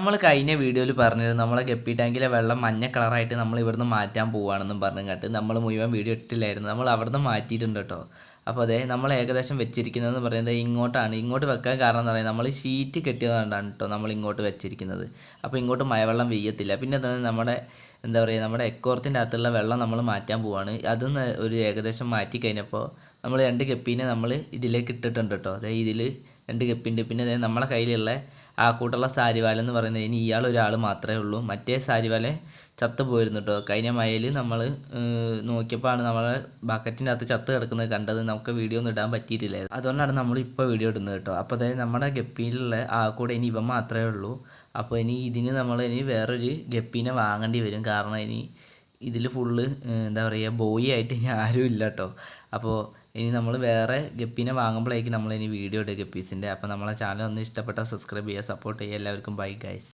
നമ്മൾ കഴിഞ്ഞ വീഡിയോയിൽ പറഞ്ഞിരുന്നു നമ്മളെ ഗപ്പി ടാങ്കിലെ വെള്ളം മഞ്ഞ കളറായിട്ട് നമ്മൾ ഇവിടുന്ന് മാറ്റാൻ പോവുകയാണെന്നും പറഞ്ഞു കേട്ട് നമ്മൾ മുഴുവൻ വീഡിയോ ഇട്ടില്ലായിരുന്നു. നമ്മൾ അവിടുന്ന് മാറ്റിയിട്ടുണ്ട് കേട്ടോ. അപ്പോൾ അതെ നമ്മൾ ഏകദേശം വെച്ചിരിക്കുന്നതെന്ന് പറയുന്നത് ഇങ്ങോട്ടാണ്. ഇങ്ങോട്ട് വെക്കാൻ കാരണം എന്ന് പറയുന്നത് നമ്മൾ ഷീറ്റ് കെട്ടിയതുകൊണ്ടാണ് കേട്ടോ നമ്മൾ ഇങ്ങോട്ട് വെച്ചിരിക്കുന്നത്. അപ്പോൾ ഇങ്ങോട്ട് മഴവെള്ളം വീഴത്തില്ല. പിന്നെ തന്നെ എന്താ പറയുക, നമ്മുടെ എക്കോർത്തിൻ്റെ അകത്തുള്ള വെള്ളം നമ്മൾ മാറ്റാൻ പോവുകയാണ്. അതും ഒരു ഏകദേശം മാറ്റി കഴിഞ്ഞപ്പോൾ നമ്മൾ 2 ഗപ്പീനെ നമ്മൾ ഇതിലേക്ക് ഇട്ടിട്ടുണ്ട് കേട്ടോ. അതായത് ഇതിൽ 2 ഗപ്പിൻ്റെ. പിന്നെ അതായത് നമ്മളെ കയ്യിലുള്ള ആ കൂട്ടുള്ള സാരിവാല എന്ന് പറയുന്നത് ഇനി ഒരാൾ മാത്രമേ ഉള്ളൂ. മറ്റേ സാരിവാല ചത്ത് പോയിരുന്നു കേട്ടോ. കഴിഞ്ഞ മഴയിൽ നമ്മൾ നോക്കിയപ്പോഴാണ് നമ്മളെ ബക്കറ്റിൻ്റെ അകത്ത് ചത്ത് കിടക്കുന്നത് കണ്ടത്. നമുക്ക് വീഡിയോ ഒന്നും ഇടാൻ പറ്റിയിട്ടില്ലായിരുന്നു. അതുകൊണ്ടാണ് നമ്മൾ ഇപ്പോൾ വീഡിയോ ഇടുന്നത് കേട്ടോ. അപ്പോൾ അതായത് നമ്മുടെ ഗപ്പിയിലുള്ള ആ കൂടെ ഇനി ഇവ മാത്രമേ ഉള്ളൂ. അപ്പോൾ ഇതിന് നമ്മൾ വേറൊരു ഗപ്പീനെ വാങ്ങേണ്ടി വരും. കാരണം ഇതിൽ ഫുള്ള് എന്താ പറയുക, ബോയി ആയിട്ട് ഇനി ആരും ഇല്ല കേട്ടോ. അപ്പോൾ നമ്മൾ വേറെ ഗപ്പീനെ വാങ്ങുമ്പോഴേക്കും വീഡിയോ ഇടുക ഗപ്പീസിൻ്റെ. അപ്പോൾ നമ്മളെ ചാനൽ ഒന്ന് ഇഷ്ടപ്പെട്ടാൽ സബ്സ്ക്രൈബ് ചെയ്യുക, സപ്പോർട്ട് ചെയ്യുക. എല്ലാവർക്കും ബൈ ഗൈസ്.